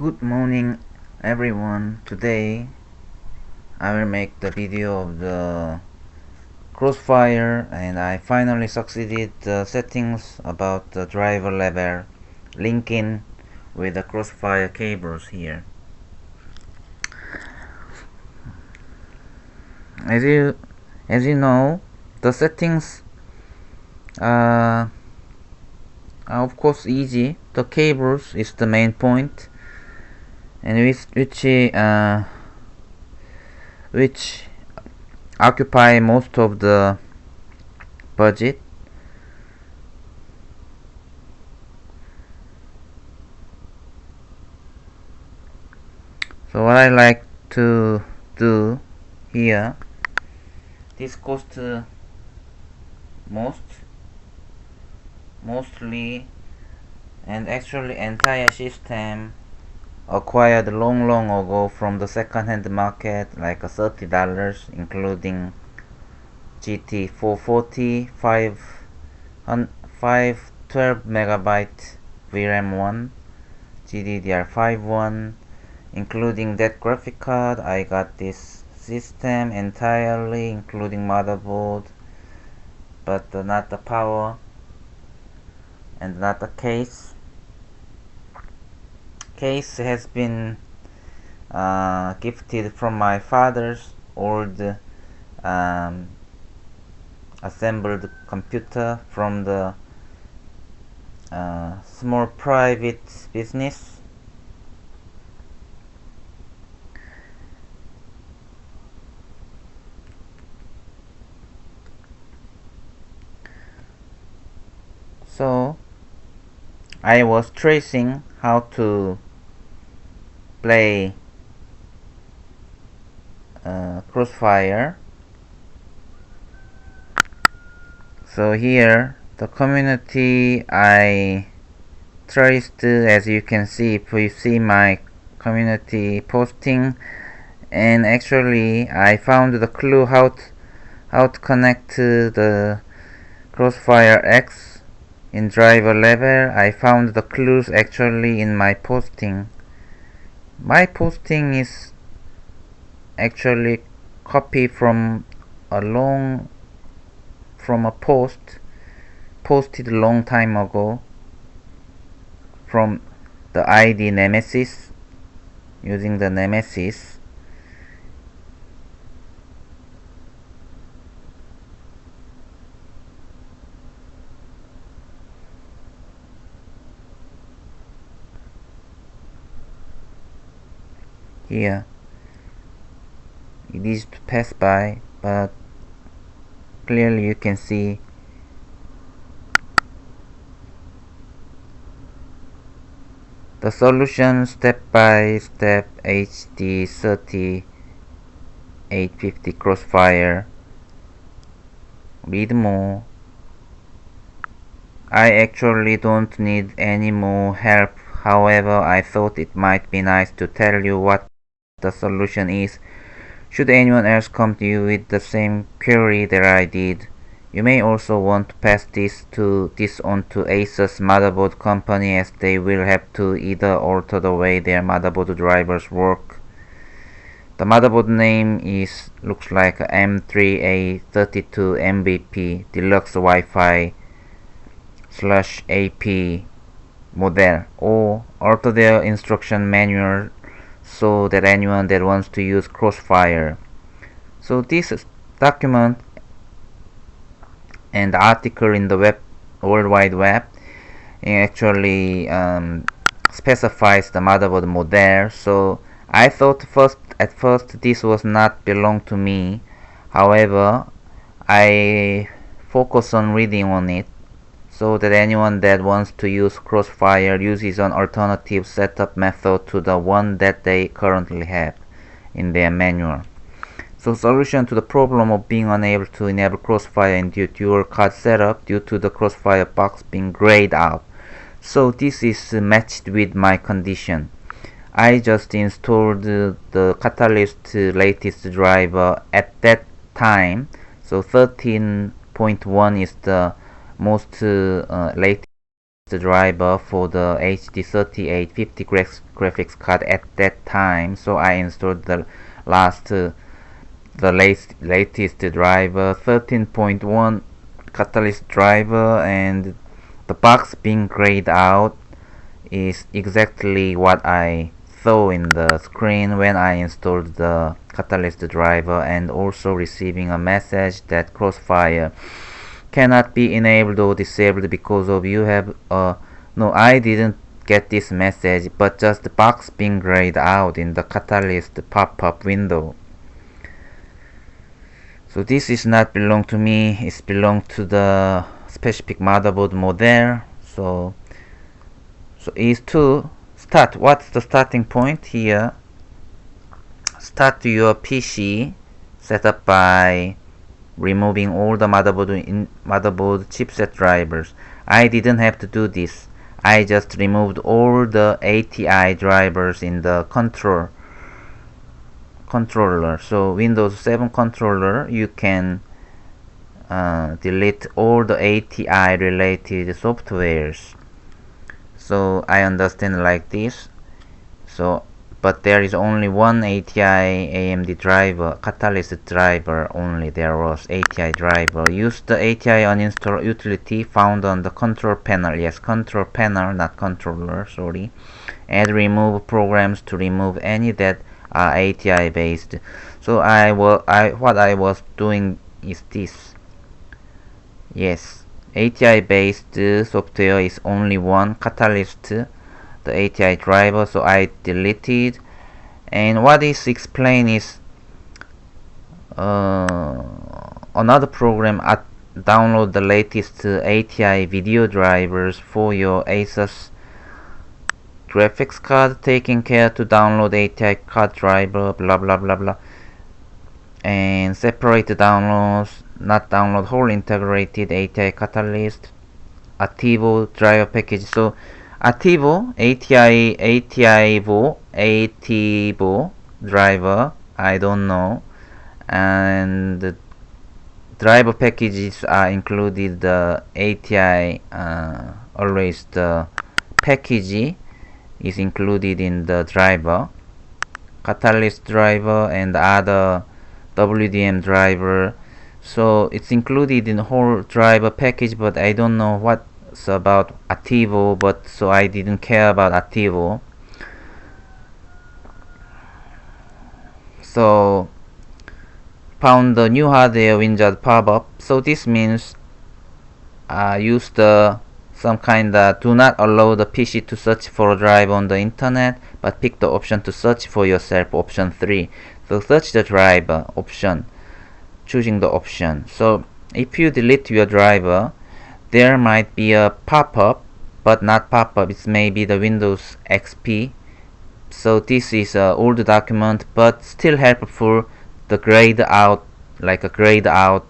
Good morning everyone. Today I will make the video of the Crossfire, and I finally succeeded the settings about the driver level linking with the Crossfire cables here. As you know, the settings are of course easy. The cables is the main point, and which occupy most of the budget. So what I like to do here, this costs mostly, and actually entire system acquired long ago from the second-hand market, like $30, including GT 440 512 megabyte VRAM 1, GDDR5 including that graphic card. I got this system entirely, including motherboard, but not the power and not the case. Case has been gifted from my father's old assembled computer from the small private business. So I was tracing how to play Crossfire. So here the community I traced, as you can see if you see my community posting, and actually I found the clue how to connect to the Crossfire X in driver level. I found the clues actually in my posting. My posting is actually copy from a post posted long time ago from the ID Nemesis, using the Nemesis. Here it is to pass by, but clearly you can see the solution step by step. HD 3850 Crossfire. Read more. I actually don't need any more help. However, I thought it might be nice to tell you what the solution is, should anyone else come to you with the same query that I did. You may also want to pass this on to Asus motherboard company, as they will have to either alter the way their motherboard drivers work. The motherboard name looks like M3A32 MVP Deluxe Wi-Fi /AP model, or alter their instruction manual so that anyone that wants to use Crossfire. So this document and article in the World Wide Web actually specifies the motherboard model. So I thought at first this was not belong to me. However, I focus on reading on it, so that anyone that wants to use Crossfire uses an alternative setup method to the one that they currently have in their manual. So solution to the problem of being unable to enable Crossfire in the dual card setup due to the Crossfire box being grayed out. So this is matched with my condition. I just installed the Catalyst latest driver at that time. So 13.1 is the most latest driver for the HD 3850 graphics card at that time, so I installed the latest driver, 13.1 Catalyst driver, and the box being grayed out is exactly what I saw in the screen when I installed the Catalyst driver, and also receiving a message that Crossfire cannot be enabled or disabled because of you have no, I didn't get this message, but just the box being grayed out in the Catalyst pop-up window. So this is not belong to me, it's belong to the specific motherboard model. So is to start. What's the starting point here? Start your PC setup by removing all the motherboard chipset drivers. I didn't have to do this. I just removed all the ATI drivers in the controller. So Windows 7 controller, you can delete all the ATI related softwares. So I understand like this. So but there is only one ATI AMD driver, Catalyst driver only. There was ATI driver. Use the ATI uninstall utility found on the control panel. Yes, control panel, not controller, sorry. Add remove programs to remove any that are ATI based. So what I was doing is this. Yes, ATI based software is only one, Catalyst, the ATI driver, so I deleted. And what is explained is another program download the latest ATI video drivers for your Asus graphics card, taking care to download ATI card driver, blah blah blah blah, and separate the downloads, not download whole integrated ATI Catalyst Ativo driver package. So Ativo, Ativo driver, I don't know, and the driver packages are included. The ATI always the package is included in the driver, Catalyst driver and other WDM driver. So it's included in the whole driver package, but I don't know what's about Ativo, but so I didn't care about Ativo. So found the new hardware wizard pop-up. So this means use the some kind of do not allow the PC to search for a drive on the internet, but pick the option to search for yourself, option 3. So search the driver option, choosing the option. So if you delete your driver, there might be a pop-up, but not pop-up, it's maybe the Windows XP. So this is an old document, but still helpful. The grayed out, like a grayed out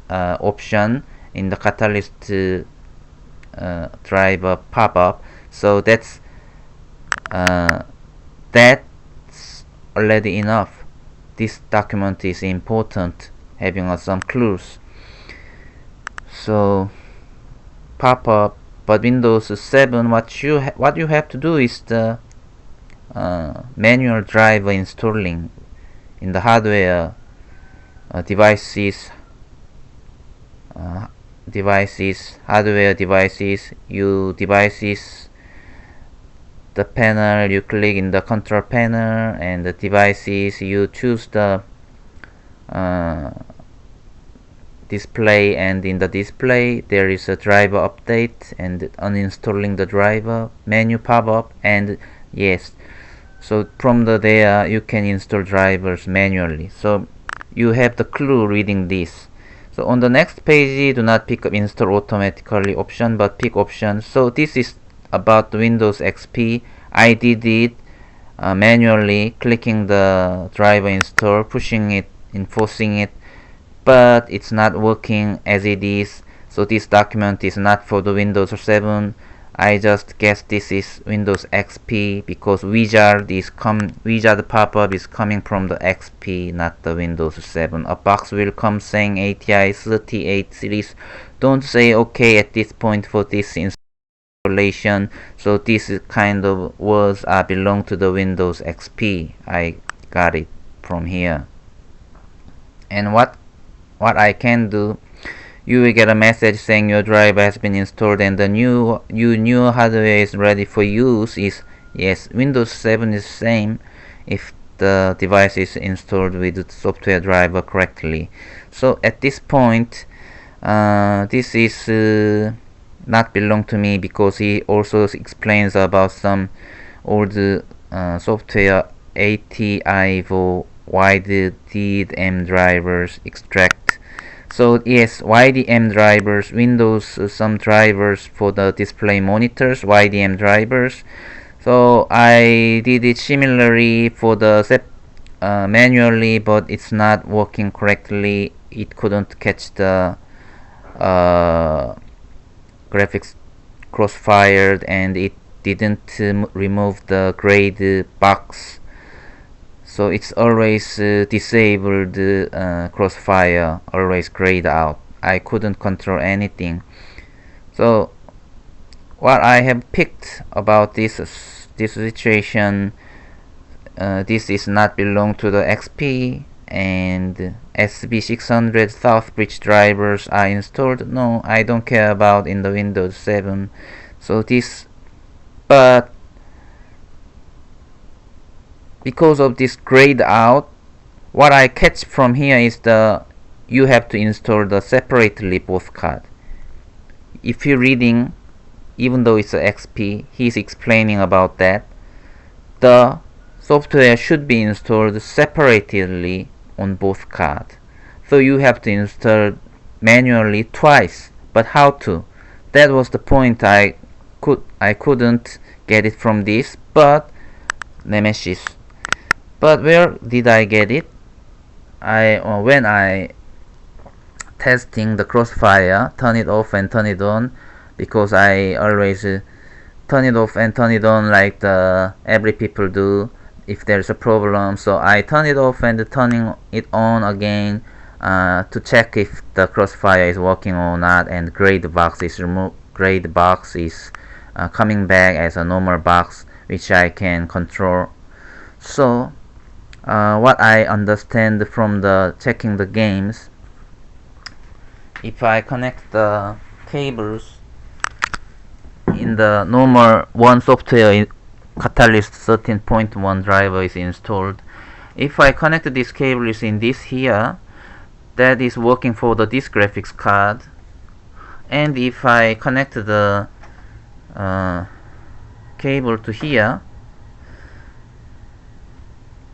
option in the Catalyst driver pop-up. So that's already enough. This document is important, having some clues. So pop-up, but Windows 7, what you have to do is the manual driver installing in the hardware devices, hardware devices, the panel, you click in the control panel, and the devices, you choose the display, and in the display there is a driver update and uninstalling the driver menu pop-up, and yes, so from there you can install drivers manually. So you have the clue reading this. So on the next page, do not pick up install automatically option, but pick option. So this is about Windows XP. I did it manually, clicking the driver install, pushing it, enforcing it, but it's not working as it is. So this document is not for the Windows 7. I just guess this is Windows XP because wizard pop-up is coming from the XP, not the Windows 7. A box will come saying ATI 38 series. Don't say OK at this point for this installation. So this kind of words belong to the Windows XP. I got it from here. And what I can do, you will get a message saying your driver has been installed and the new hardware is ready for use. Is yes, Windows 7 is the same if the device is installed with the software driver correctly. So at this point, this is not belong to me, because he also explains about some old software ATIVO YDM drivers extract. So yes, YDM drivers, Windows some drivers for the display monitors, YDM drivers. So I did it similarly for the manually, but it's not working correctly. It couldn't catch the graphics crossfired, and it didn't remove the grayed box. So it's always disabled crossfire, always grayed out. I couldn't control anything. So what I have picked about this situation, this is not belong to the XP, and SB600 Southbridge drivers are installed. No, I don't care about in the Windows 7. So this, but because of this grayed out, what I catch from here is you have to install the separately both card. If you're reading, even though it's a XP, he's explaining about that the software should be installed separately on both cards. So you have to install manually twice. But how to? That was the point. I couldn't get it from this, but Nemesis. But where did I get it? When I testing the Crossfire, turn it off and turn it on, because I always turn it off and turn it on like every people do if there's a problem. So I turn it off and turning it on again to check if the Crossfire is working or not, and grayed box is removed. Grayed box is coming back as a normal box, which I can control. So what I understand from the checking the games, if I connect the cables in the normal one software, Catalyst 13.1 driver is installed. If I connect this cable is in this here, that is working for this graphics card. And if I connect the cable to here,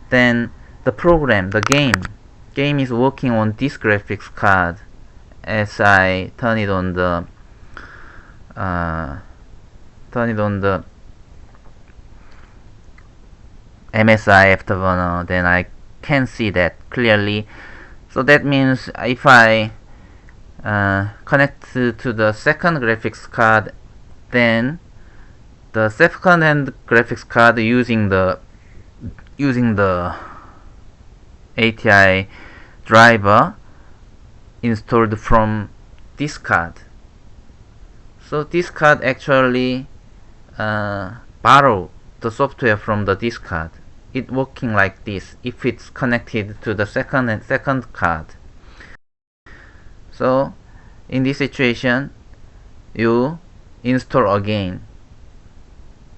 then the program, the game is working on this graphics card as I turn it on the MSI afterburner. Then I can see that clearly. So that means if I connect to the second graphics card, then the second hand graphics card using the ATI driver installed from this card. So this card actually borrow the software from this card. It working like this if it's connected to the second card. So in this situation, you install again,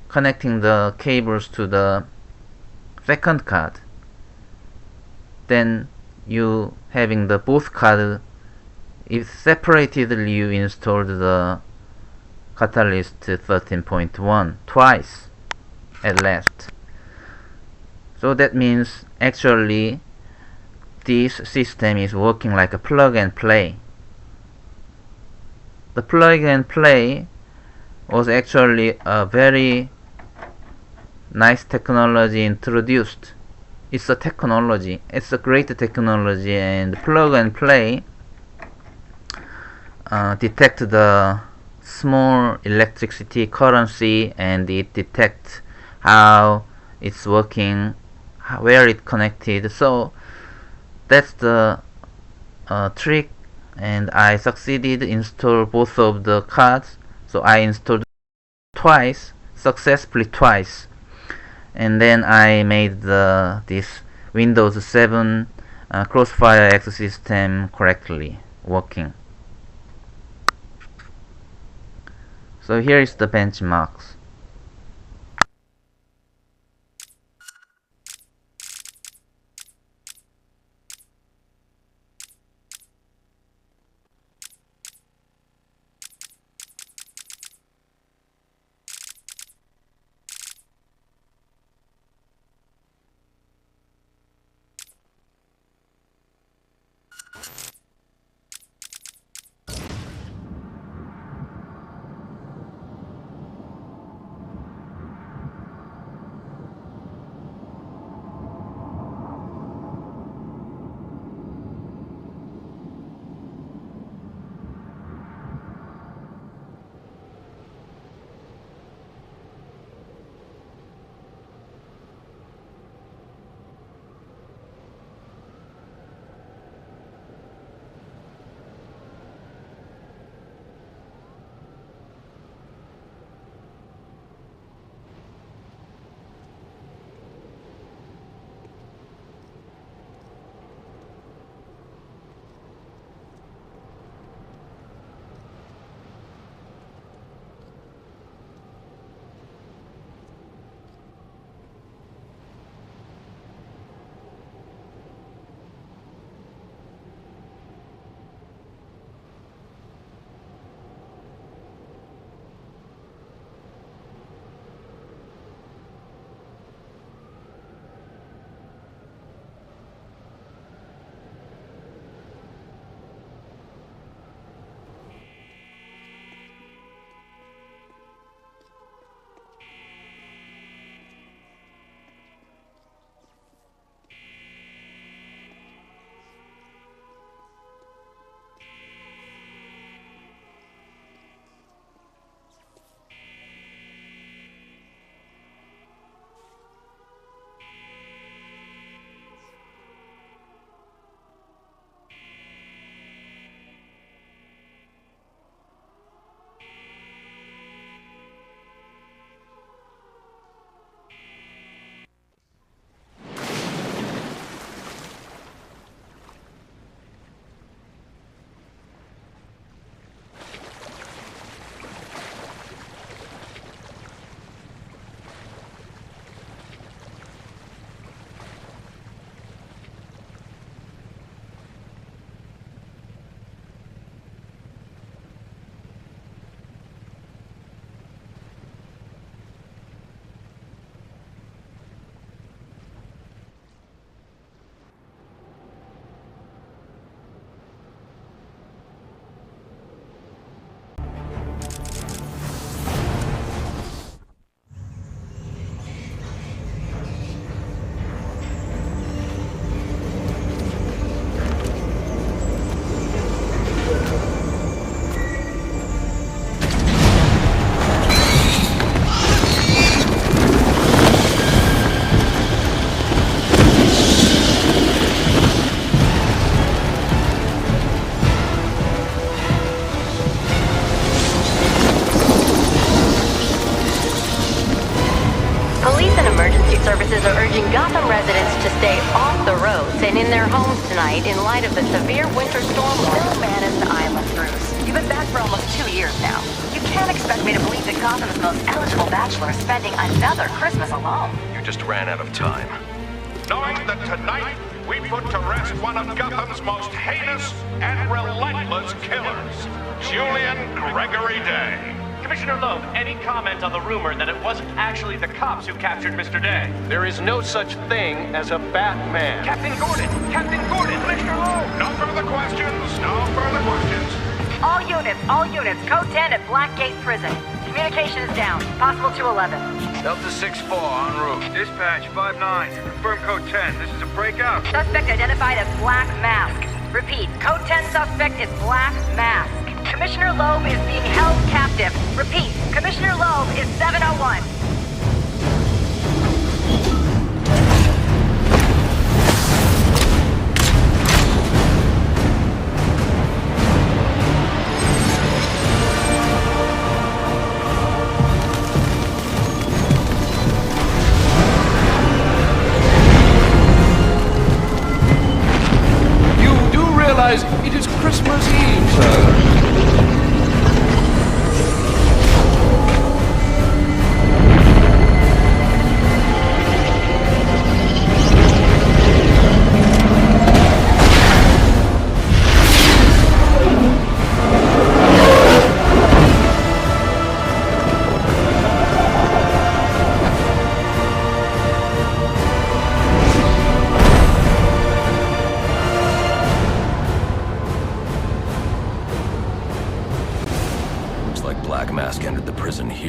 connecting the cables to the second card. Then you having the both card, if separately you installed the Catalyst 13.1 twice at last. So that means actually this system is working like a plug and play. The plug and play was actually a very nice technology introduced. It's a technology. It's a great technology, and plug and play detect the small electricity currency, and it detects how it's working, where it connected. So that's the trick, and I succeeded install both of the cards. So I installed twice, successfully twice, and then I made this Windows 7 Crossfire X system correctly working. So here is the benchmarks. Services are urging Gotham residents to stay off the roads and in their homes tonight in light of the severe winter storm warning. Man is the island, Bruce. You've been back for almost 2 years now. You can't expect me to believe that Gotham's most eligible bachelor is spending another Christmas alone. You just ran out of time. Knowing that tonight we put to rest one of Gotham's most heinous and relentless killers, Julian Gregory Day. Commissioner Loeb, any comment on the rumor that it wasn't actually the cops who captured Mr. Day? There is no such thing as a Batman. Captain Gordon! Captain Gordon! Commissioner Loeb! No further questions! No further questions! All units, code 10 at Blackgate Prison. Communication is down. Possible 211. Delta 6-4 en route. Dispatch 5-9. Confirm code 10. This is a breakout. Suspect identified as Black Mask. Repeat, code 10 suspect is Black Mask. Commissioner Loeb is being held captive. Repeat, Commissioner Loeb is 701.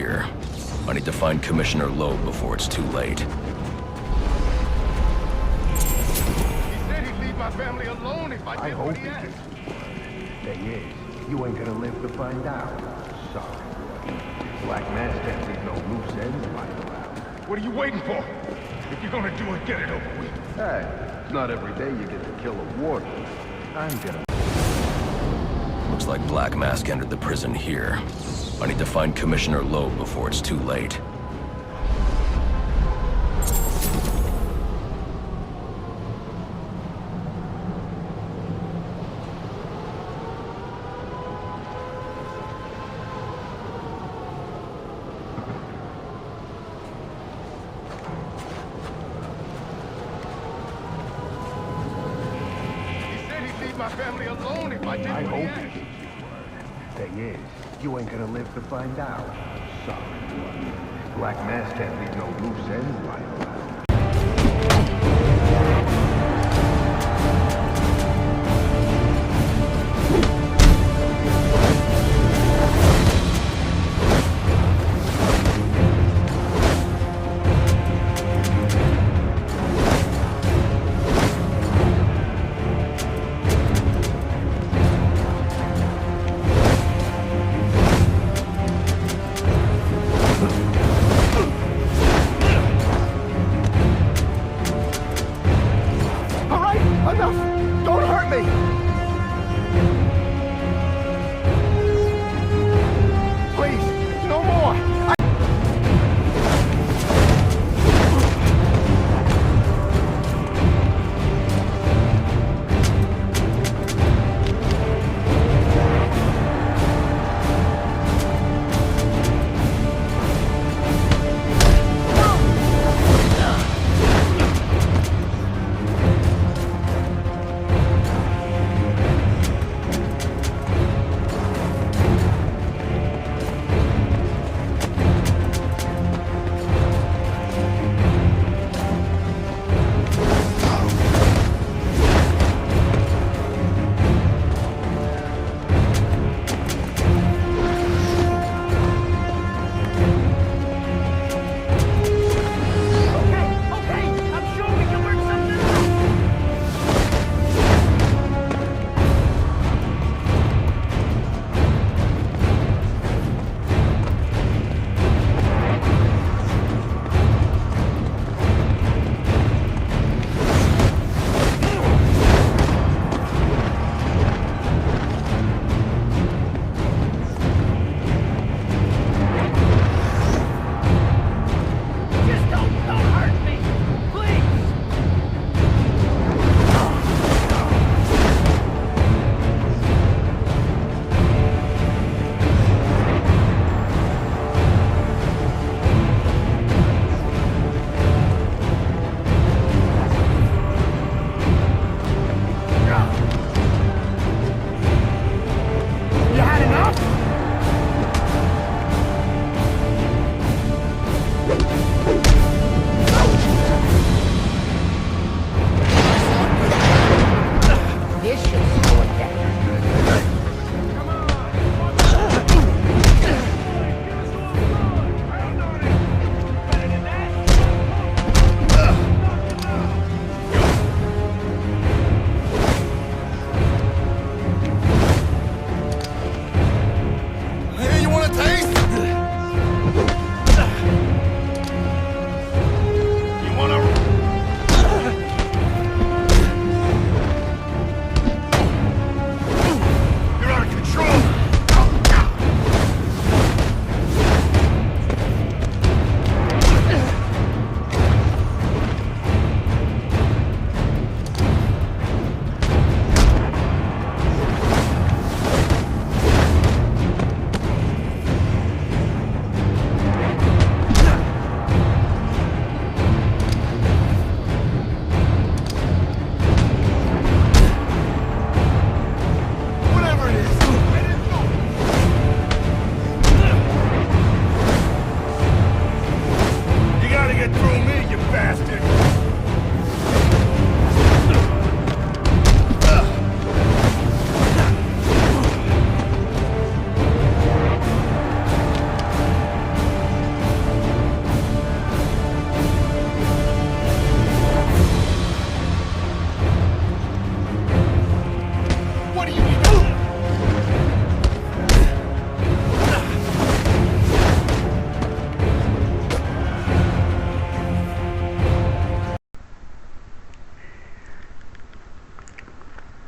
here. I need to find Commissioner Loeb before it's too late. He said he'd leave my family alone if I did what he asked. Thing is, you ain't gonna live to find out. Sorry. Black Mass can't leave no loose ends lying around. What are you waiting for? If you're gonna do it, get it over with. Hey, it's not every day you get to kill a warden. I'm gonna... Looks like Black Mask entered the prison here. I need to find Commissioner Loeb before it's too late. My family alone if I did I what he hope asked. you keep your word. Thing is, you ain't gonna live to find out. Sorry. Black Mass can't leave no loose ends lying around.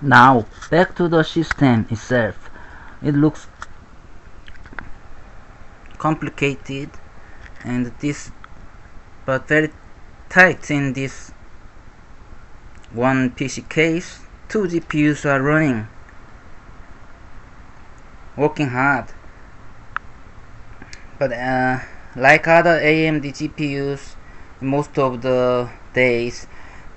Now back to the system itself. It looks complicated and this but very tight in this one PC case. 2 GPUs are running, working hard. But like other AMD GPUs, most of the days,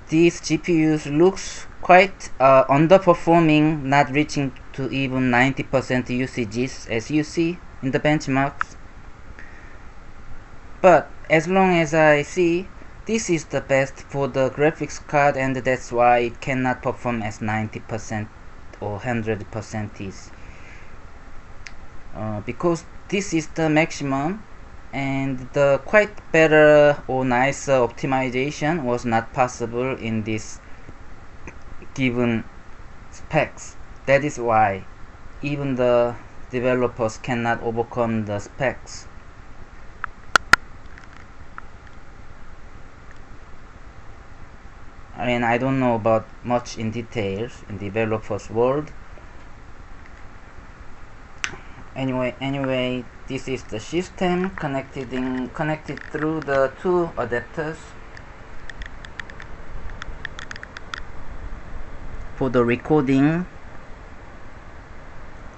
these GPUs looks quite underperforming, not reaching to even 90% usages as you see in the benchmarks. But as long as I see, this is the best for the graphics card, and that's why it cannot perform as 90% or 100% is. Because this is the maximum, and the quite better or nicer optimization was not possible in this given specs. That is why even the developers cannot overcome the specs. I mean, I don't know about much in details in developers world. Anyway, this is the system connected through the 2 adapters for the recording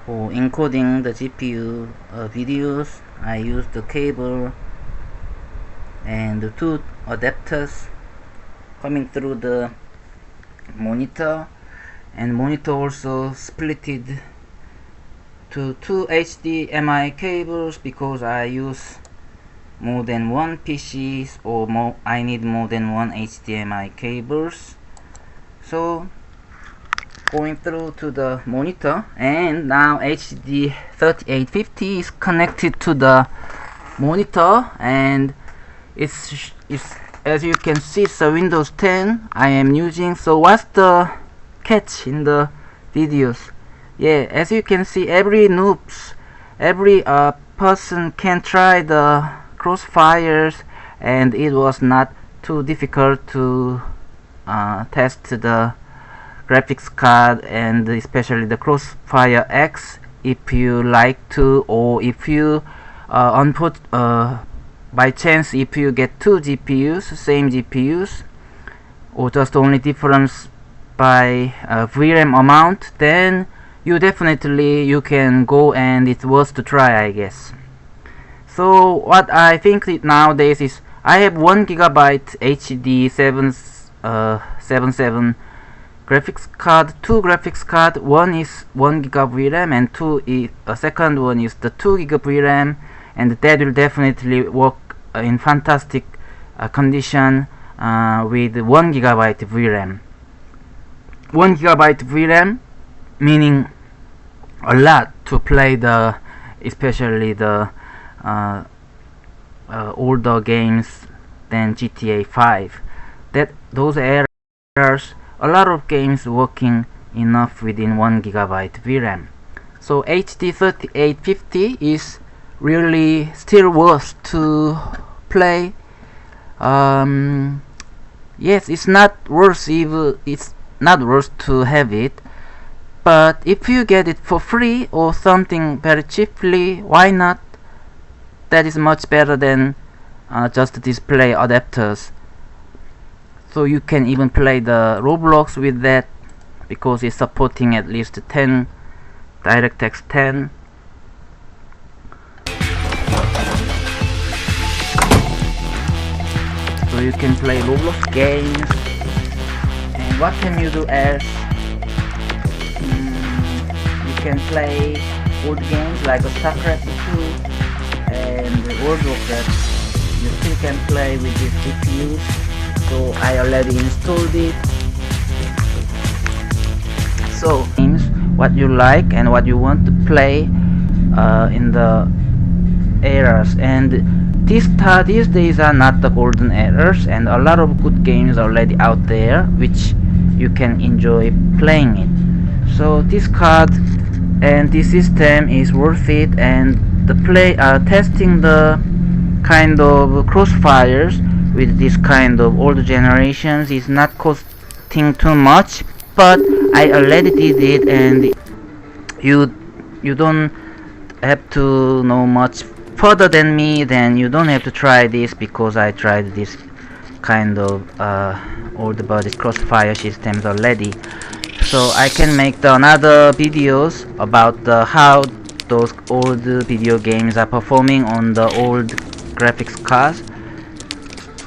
or encoding the GPU videos. I use the cable and the 2 adapters coming through the monitor, and monitor also splitted to 2 HDMI cables because I use more than one PCs or I need more than one HDMI cables. So going through to the monitor, and now HD 3850 is connected to the monitor, and it's as you can see, it's a Windows 10 I am using. So what's the catch in the videos? Yeah, as you can see, every person can try the Crossfires, and it was not too difficult to test the graphics card, and especially the Crossfire X, if you like to, or if you by chance if you get 2 GPUs, same GPUs, or just only difference by VRAM amount, then you can go, and it's worth to try, I guess. So what I think nowadays is I have 1 gigabyte HD 777 graphics card, 2 graphics card. One is 1 gig VRAM, and second one is the 2 gig VRAM, and that will definitely work in fantastic condition with 1 gigabyte VRAM. 1 gigabyte VRAM meaning a lot to play especially the older games than GTA 5. Those errors, a lot of games working enough within 1 gigabyte VRAM. So HD 3850 is really still worth to play. Yes, it's not worth to have it, but if you get it for free or something very cheaply, why not? That is much better than just display adapters. So you can even play the Roblox with that, because it's supporting at least 10 DirectX 10. So you can play Roblox games. And what can you do else? You can play old games like StarCraft 2 and World of Warcraft. You still can play with these GPUs. So I already installed it. So games, what you like and what you want to play in the eras, and these days are not the golden eras, and a lot of good games are already out there which you can enjoy playing it. So this card and this system is worth it, and the testing the kind of Crossfires with this kind of old generations is not costing too much. but I already did it, and you don't have to know much further than me. Then you don't have to try this, because I tried this kind of old body Crossfire systems already. So I can make another videos about how those old video games are performing on the old graphics cards.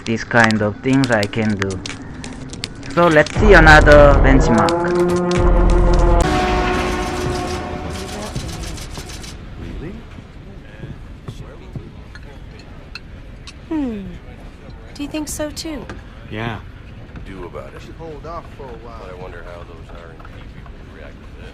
These kind of things I can do. So let's see another benchmark. Do you think so too? Yeah. Do about it. Hold off for a while. I wonder how those R&D people would react to this.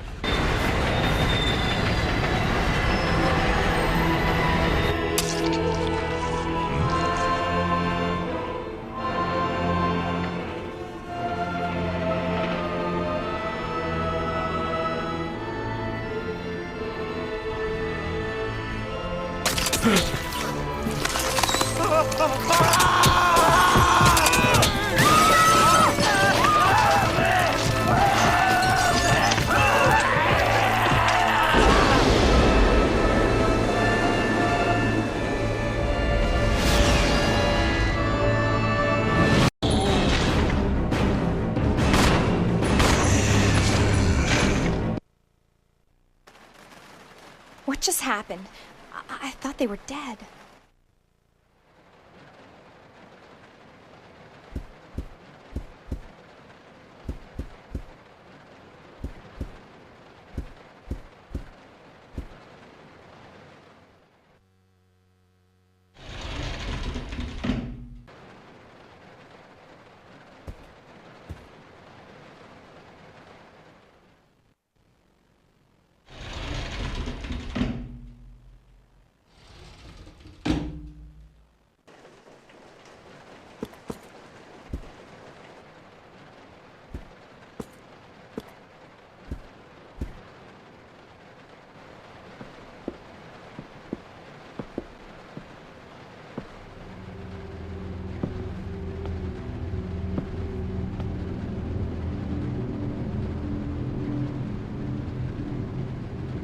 What just happened? I thought they were dead.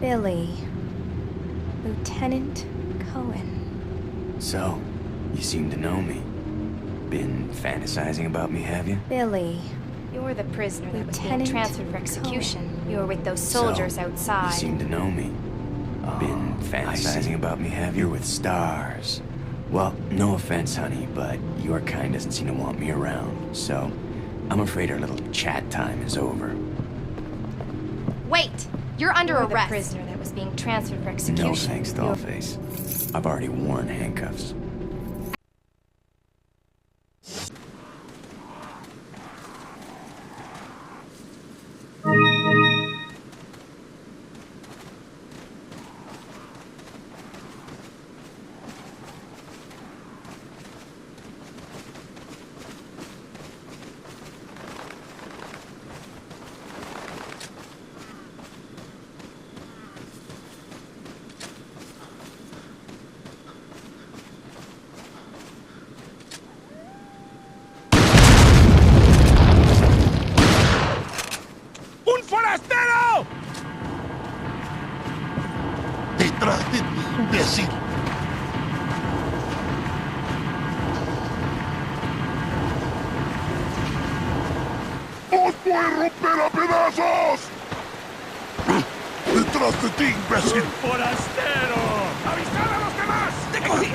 Billy. Lieutenant Cohen. So, you seem to know me. Been fantasizing about me, have you? Billy. You're the prisoner that was being transferred for execution. You were with those soldiers outside. You seem to know me. Been fantasizing about me, have you? You're with stars. Well, no offense, honey, but your kind doesn't seem to want me around. So, I'm afraid our little chat time is over. Wait! You're under arrest. The prisoner that was being transferred for execution. No thanks, Dollface. I've already worn handcuffs. Detrás de ti, imbécil. ¡Os voy a romper a pedazos! ¡Detrás de ti, imbécil! ¡Un forastero! ¡Avisad a los demás! ¡Te cogí!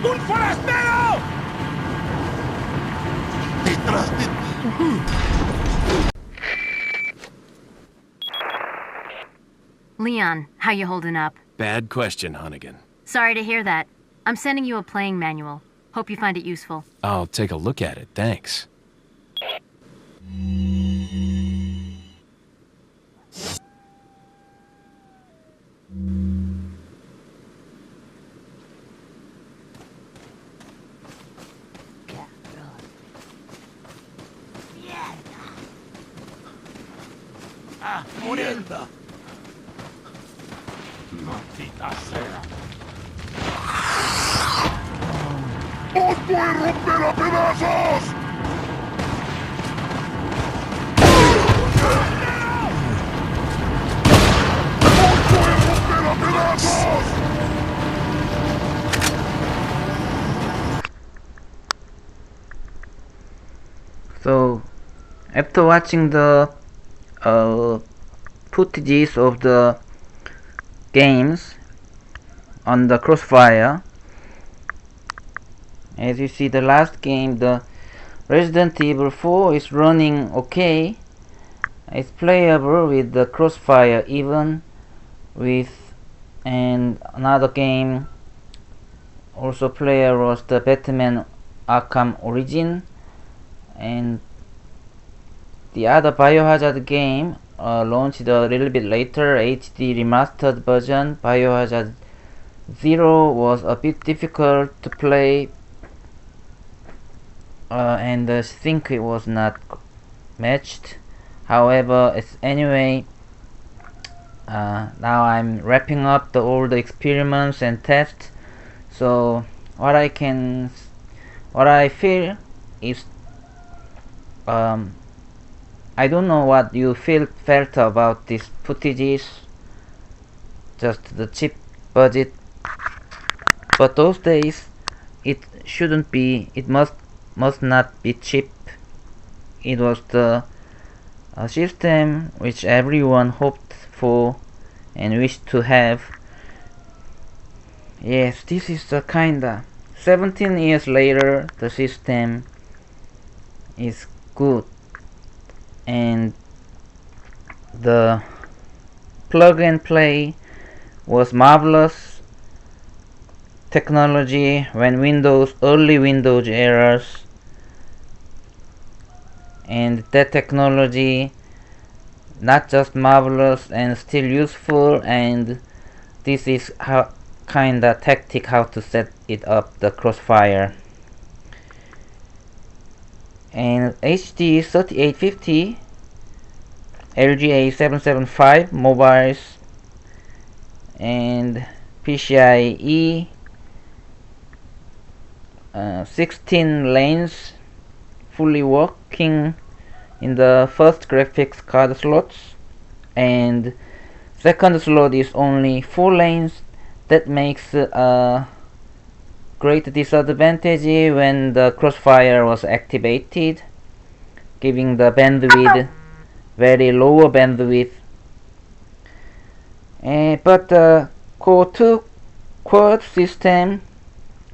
¡Un forastero! ¡Detrás de ti! Leon, how you holding up? Bad question, Hunnigan. Sorry to hear that. I'm sending you a playing manual. Hope you find it useful. I'll take a look at it, thanks. ¡Ah, mierda! Maldita sea. ¡Os voy a romper a pedazos! So, after watching the footages of the games on the Crossfire, as you see, the last game, the Resident Evil 4, is running okay. It's playable with the Crossfire even with, and another game also playable was the Batman Arkham Origin, and the other Biohazard game launched a little bit later, HD remastered version. Biohazard 0 was a bit difficult to play, and I think it was not matched. However, it's anyway, now I'm wrapping up all the experiments and tests. So what I feel is, I don't know what you felt about these footages, just the cheap budget, but those days it shouldn't be, it must not be cheap. It was the system which everyone hoped for and wished to have. Yes, this is the kinda 17 years later, the system is good, and the plug and play was marvelous technology when early Windows eras, and that technology not just marvelous and still useful, and this is how kinda tactic how to set it up, the Crossfire. And HD 3850 LGA 775 mobiles and PCIe 16 lanes fully working in the first graphics card slots, and second slot is only 4 lanes. That makes a great disadvantage when the Crossfire was activated, giving the bandwidth very lower bandwidth. But the Core 2 quad system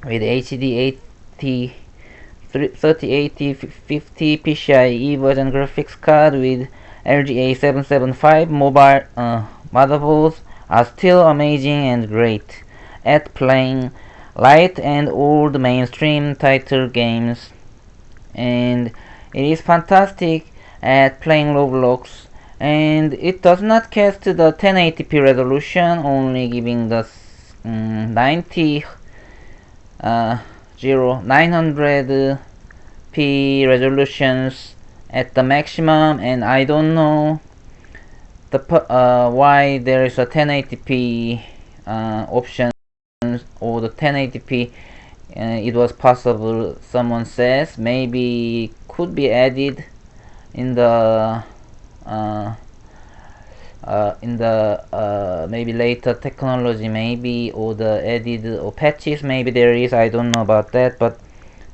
with HD 3080 PCIe version graphics card with LGA 775 mobile motherboards are still amazing and great at playing light and old mainstream title games, and it is fantastic at playing Roblox, and it does not cast the 1080p resolution, only giving the 900p resolutions at the maximum, and I don't know why there is a 1080p option or the 1080p. It was possible, someone says, maybe could be added in the maybe later technology, maybe, or the added or patches, maybe there is, I don't know about that, but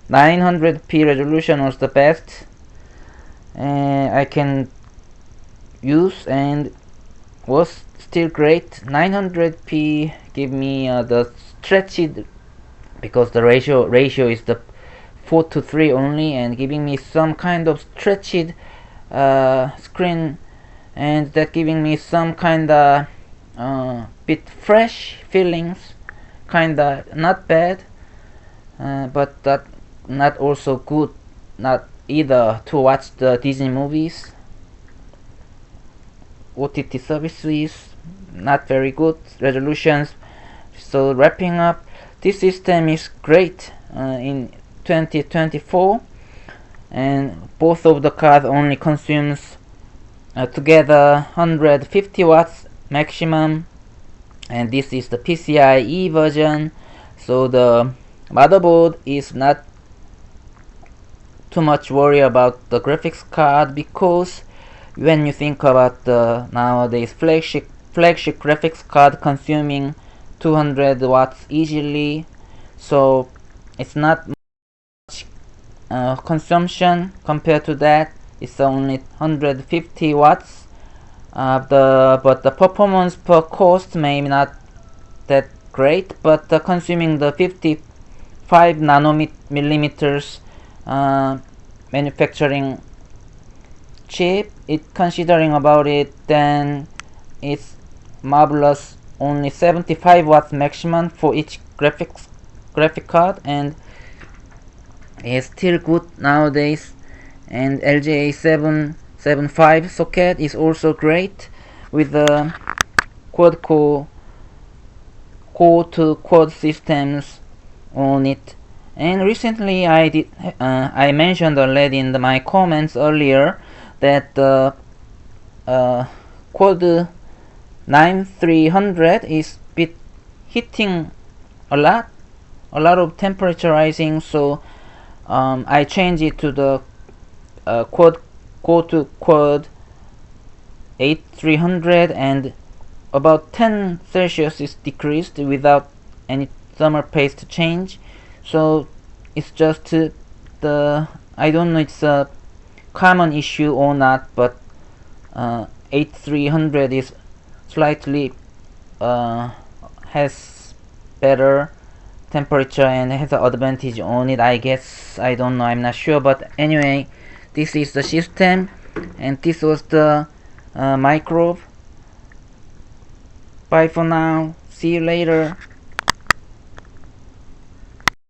900p resolution was the best I can use, and was still great. 900p give me the stretched, because the ratio is the 4:3 only, and giving me some kind of stretched screen, and that giving me some kinda bit fresh feelings, kinda not bad, but that not also good, not either to watch the Disney movies. OTT services, not very good resolutions. So wrapping up, this system is great in 2024, and both of the cards only consumes together 150 watts maximum, and this is the PCIe version, so the motherboard is not too much worry about the graphics card, because when you think about the nowadays flagship graphics card consuming 200 watts easily, so it's not much consumption compared to that. It's only 150 watts. But the performance per cost may not that great, but consuming the 55 nanometers manufacturing chip, considering about it, then it's marvelous. Only 75 watts maximum for each graphic card, and it's still good nowadays. And LGA 775 socket is also great with the quad-core to quad systems on it. And recently I mentioned already in my comments earlier that the quad 9300 is hitting a lot of temperature rising, so I changed it to the quad 8300, and about 10 Celsius is decreased without any thermal paste change. So it's just I don't know it's a common issue or not, but 8300 is slightly has better temperature and has an advantage on it, I guess. I don't know, I'm not sure, but anyway, this is the system, and this was the microbe. Bye for now, see you later.